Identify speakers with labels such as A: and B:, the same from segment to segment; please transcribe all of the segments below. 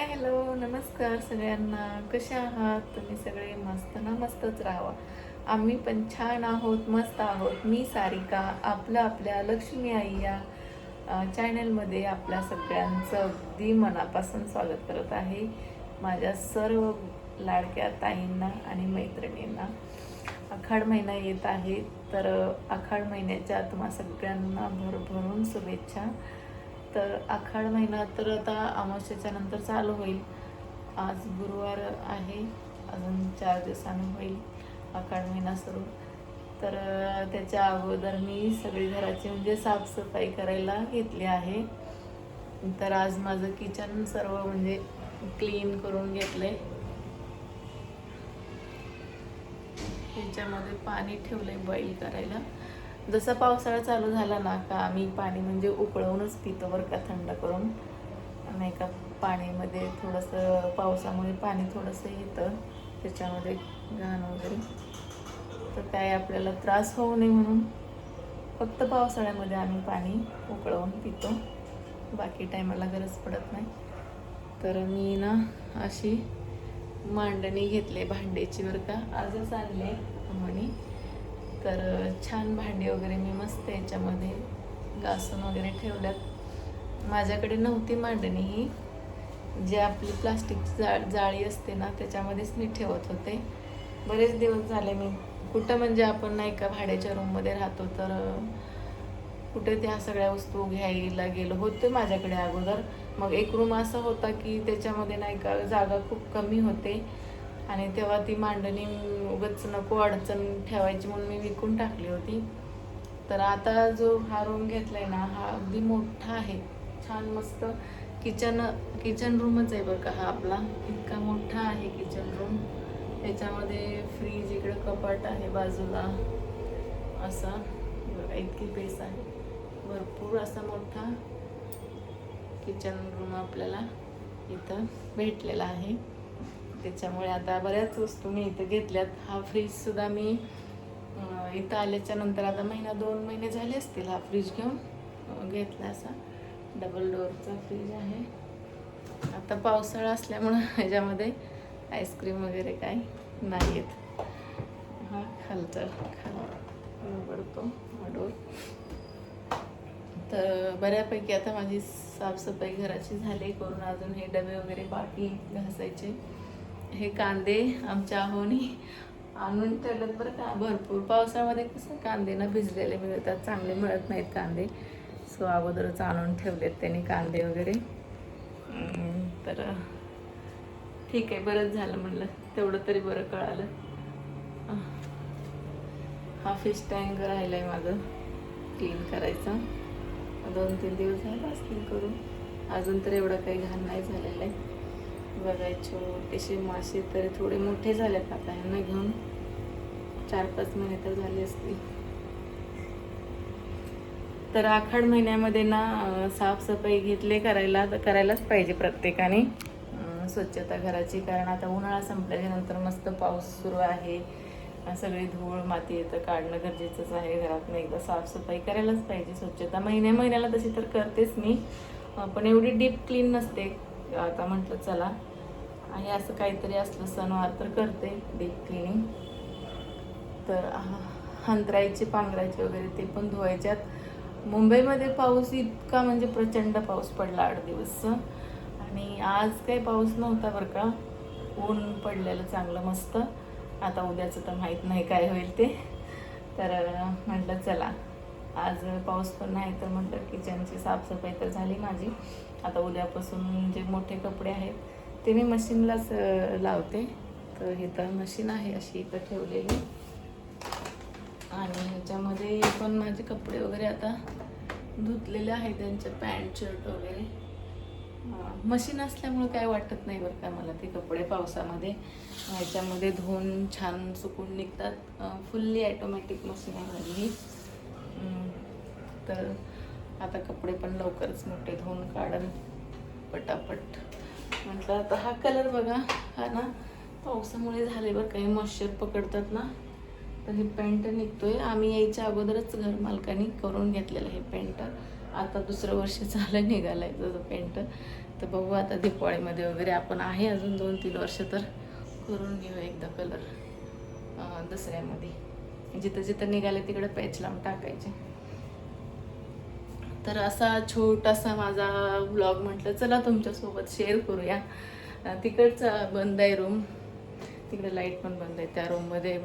A: Hello नमस्कार सगळ्यांना. कशा आहात तुम्ही सगळे? मस्त ना? मस्तच राहावा. आम्ही पण छान आहोत, मस्त आहोत. मी सारिका आपलं आपल्या लक्ष्मी आई या चॅनलमध्ये आपल्या सगळ्यांचं अगदी मनापासून स्वागत करत आहे. माझ्या सर्व लाडक्या ताईंना आणि मैत्रिणींना आषाढ महिना येत आहे, तर आषाढ महिन्याच्या तुम्हा सगळ्यांना भरभरून शुभेच्छा. तर आषाढ महिना तर आता अमावस्येच्या नंतर चालू होईल. आज गुरुवार आहे, अजून 4 दिवसांनी होईल आषाढ महिना सुरू. तर त्याच्या अगोदर मी सगळी घराची म्हणजे साफसफाई करायला घेतली आहे. तर आज माझं किचन सर्व म्हणजे क्लीन करून घेतलंय. ह्याच्यामध्ये पाणी ठेवलंय बॉईल करायला. जसा पावसाळा चालू झाला ना का आम्ही पाणी म्हणजे उकळवूनच पितो बरं का, थंड करून. नाही का पाणीमध्ये थोडंसं पावसामुळे पाणी थोडंसं येतं त्याच्यामध्ये घाण वगैरे, तर काय आपल्याला त्रास होऊ नये म्हणून फक्त पावसाळ्यामध्ये आम्ही पाणी उकळवून पितो, बाकी टायमाला गरज पडत नाही. तर मी ना अशी मांडणी घेतली भांड्याची बरं का, आजच आणले म्हणे. तर छान भांडी वगैरे मी मस्त याच्यामध्ये घासून वगैरे ठेवल्यात. माझ्याकडे नव्हती मांडणी ही, जी आपली प्लास्टिकची जाळी असते ना त्याच्यामध्येच मी ठेवत होते. बरेच दिवस झाले मी कुठं म्हणजे आपण नाही का भाड्याच्या रूममध्ये राहतो, तर कुठे त्या सगळ्या वस्तू घ्यायला गेलो होते माझ्याकडे अगोदर. मग एक रूम असा होता की त्याच्यामध्ये नाही का जागा खूप कमी होते, आणि तेव्हा ती मांडणी उगाच नको अडचण ठेवायची म्हणून मी विकून टाकली होती. तर आता जो हा रूम घेतलाय ना हा अगदी मोठा आहे, छान मस्त किचन रूमच आहे बरं का हा आपला. इतका मोठा आहे किचन रूम. त्याच्यामध्ये फ्रीज, इकडं कपाट आहे बाजूला, असा इतकी पेस आहे. भरपूर असा मोठा किचन रूम आपल्याला इथं भेटलेला आहे. त्याच्यामुळे आता बऱ्याच वस्तू मी इथं घेतल्यात. हा फ्रीजसुद्धा मी इथं आल्याच्या नंतर आता 1-2 महिने झाले असतील हा फ्रीज घेऊन घेतला. असा डबल डोअरचा फ्रीज आहे. आता पावसाळा असल्यामुळं ह्याच्यामध्ये आईस्क्रीम वगैरे काय नाही येत. हा खालचा उघडतो हा डोर. तर बऱ्यापैकी आता माझी साफसफाई घराची झाली करून, अजून हे डबे वगैरे बाकी घासायचे. हे कांदे आमच्या आहोनी आणून ठेवलेत बरं का. भरपूर पावसामध्ये कसं कांदे ना भिजलेले मिळतात, चांगले मिळत नाहीत कांदे. सो अगोदरच आणून ठेवलेत त्यांनी कांदे वगैरे. तर ठीक आहे, बरंच झालं म्हणलं, तेवढं तरी बरं कळालं. हा फिश टँक राहिला आहे माझं क्लीन करायचं. 2-3 दिवस झाले असतील करून, अजून तर एवढं काही घाण नाही झालेलं आहे. बघाय छोटेसे मासे तरी थोडे मोठे झालेत आता, ह्यांना घेऊन 4-5 महिने तर झाले असतील. तर आषाढ महिन्यामध्ये ना साफसफाई घेतले करायला, तर करायलाच पाहिजे प्रत्येकाने स्वच्छता घराची. कारण आता उन्हाळा संपल्याच्या नंतर मस्त पाऊस सुरू आहे, सगळी धूळ माती येतं, काढणं गरजेचंच आहे. घरातून एकदा साफसफाई करायलाच पाहिजे. स्वच्छता महिन्याला तशी तर करतेच मी, पण एवढी डीप क्लीन नसते. आता म्हटलं चला आणि असं काहीतरी असलं सणवार तर करते डीप क्लिनिंग. तर हंतरायचे, पांघरायचे वगैरे ते पण धुवायच्यात. मुंबईमध्ये पाऊस इतका म्हणजे प्रचंड पाऊस पडला 8 दिवस, आणि आज काही पाऊस नव्हता बरं का. ऊन पडलेलं चांगलं मस्त. आता उद्याचं तर माहीत नाही काय होईल ते. तर म्हटलं चला आज पाऊस पण नाही, तर म्हटलं किचनची साफसफाई तर झाली माझी. आता उद्यापासून जे मोठे कपडे आहेत ते मी मशीनलाच लावते. तर इथं मशीन आहे अशी इथं ठेवलेली, आणि ह्याच्यामध्ये पण माझे कपडे वगैरे आता धुतलेले आहेत, त्यांचे पॅन्ट शर्ट वगैरे. मशीन असल्यामुळे काय वाटत नाही बरं का मला ते कपडे पावसामध्ये ह्याच्यामध्ये धुवून छान सुकून निघतात. फुल्ली ॲटोमॅटिक मशीन आहे माझी. तर आता कपडे पण लवकरच मोठे धुवून काढन पटापट. म्हटलं आता हा कलर बघा, हा ना पावसामुळे झाले बरं काही मॉइश्चर पकडतात ना, तर हे पेंट निघतोय. आम्ही यायच्या अगोदरच घर मालकाने करून घेतलेलं हे पेंट. आता दुसरं वर्ष झालं निघालंय जसं पेंट. तर बघू आता दिवाळीमध्ये वगैरे आपण आहे अजून 2-3 वर्ष तर करून घेऊ एकदा कलर. दसऱ्यामध्ये जिथं जिथं निघाले तिकडे पॅच लावून टाकायचे. तर असा छोटासा माझा व्लॉग म्हटलं चला तुमच्यासोबत शेअर करूया. तिकडचा बंद आहे रूम, तिकडे लाईट पण बंद आहे. त्या रूममध्ये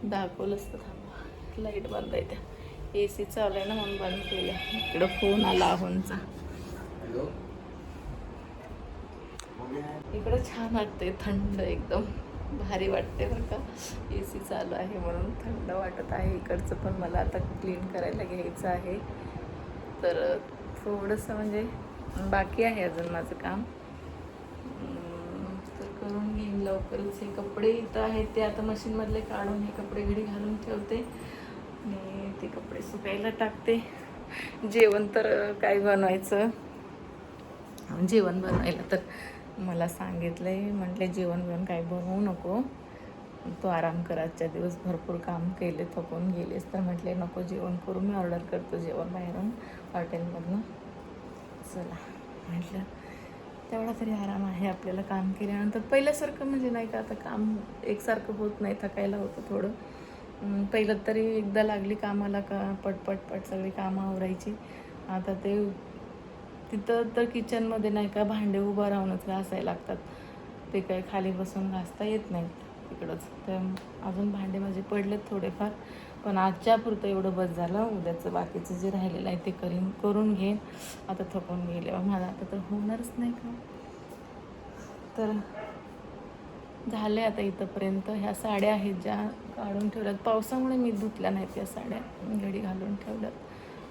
A: दाखवलं असतं, थांबा लाईट बंद आहे, त्या AC चालू आहे ना म्हणून बंद केलं. इकडं फोन आला आहोंचा. इकडं छान वाटतंय, थंड एकदम भारी वाटते बरं का. AC चालू आहे म्हणून थंड वाटत आहे. इकडचं पण मला आता क्लीन करायला घ्यायचं आहे. तर थोडंसं म्हणजे बाकी आहे अजून माझं काम, तर करून घेईन लवकरच. हे कपडे इथं आहेत ते आता मशीनमधले काढून हे कपडे घडी घालून ठेवते आणि ते कपडे सुकायला टाकते. जेवण तर काय बनवायचं, जेवण बनवायला तर मला सांगितलं आहे, म्हटले जेवण बिवण काय बनवू नको, तो आराम कर, आजच्या दिवस भरपूर काम केले, थकून गेलेस. तर म्हटले नको जेवण करू, मी ऑर्डर करतो जेवण बाहेरून हॉटेलमधनं. चला म्हटलं तेवढा तरी आराम आहे आपल्याला काम केल्यानंतर. पहिल्यासारखं म्हणजे नाही का आता काम एकसारखं होत नाही, थकायला होतं थोडं. पहिलं तरी एकदा लागली कामाला का पटपट सगळी कामं आवरायची. आता ते तिथं तर किचनमध्ये नाही का भांडे उभं राहूनच घासायला लागतात, ते काही खाली बसून घासता येत नाहीत तिकडंच. तर अजून भांडे माझे पडलेत थोडेफार, पण आजच्या पुरतं एवढं बस झालं. उद्याचं बाकीचं जे राहिलेलं आहे ते करून घेईन. आता थकून गेले मला, आता तर होणारच नाही का. तर झाले आता इथंपर्यंत. ह्या साड्या आहेत ज्या काढून ठेवल्यात, पावसामुळे मी धुतल्या नाहीत त्या साड्या, घडी घालून ठेवल्यात.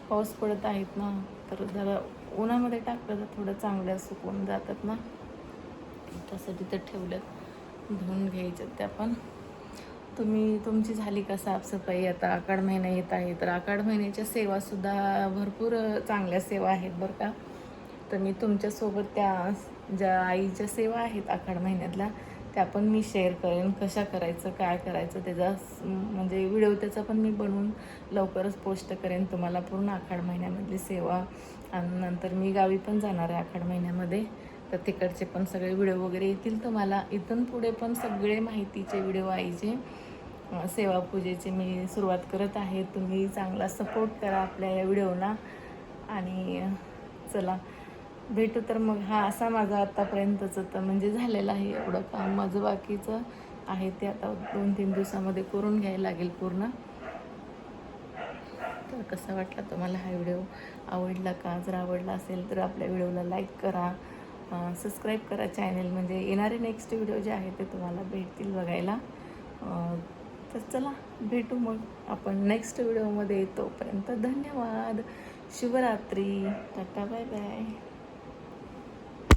A: पाऊस पडत आहेत ना, तर जरा उन्हामध्ये टाकलं तर थोडं चांगल्या सुकून जातात ना, त्यासाठी तर ठेवल्यात. धुवून घ्यायच्यात त्या पण. तुमची झाली का साफसफाई? आता आषाढ महिना येत आहे, तर आषाढ महिन्याच्या सेवासुद्धा भरपूर चांगल्या सेवा आहेत बरं का. तर मी तुमच्यासोबत त्या ज्या आईच्या सेवा आहेत आषाढ महिन्यातल्या त्या पण मी शेअर करेन, कशा करायचं काय करायचं त्याचा म्हणजे व्हिडिओ त्याचा पण मी बनवून लवकरच पोस्ट करेन तुम्हाला, पूर्ण आषाढ महिन्यामधली सेवा. आणि नंतर मी गावी पण जाणार आहे आषाढ महिन्यामध्ये, तर तिकडचे पण सगळे व्हिडिओ वगैरे येतील तुम्हाला. इथून पुढे पण सगळे माहितीचे व्हिडिओ आईचे सेवापूजेचे मी सुरुवात करत आहे. तुम्ही चांगला सपोर्ट करा आपल्या या व्हिडिओला. आणि चला भेटू. तर मग हा असा माझा आतापर्यंतचं तर म्हणजे झालेलं आहे. एवढं काम माझं बाकीचं आहे ते आता 2-3 दिवसामध्ये करून घ्यायला लागेल पूर्ण. तर कसा वाटला तुम्हाला हा व्हिडिओ? आवडला का? जर आवडला असेल तर आपल्या व्हिडिओला लाईक करा, सबस्क्राईब करा चॅनल, म्हणजे येणारे नेक्स्ट व्हिडिओ जे आहे ते तुम्हाला भेटतील बघायला. तर चला भेटू मग आपण नेक्स्ट व्हिडिओमध्ये. तोपर्यंत धन्यवाद, शुभरात्री, टाटा, बाय बाय.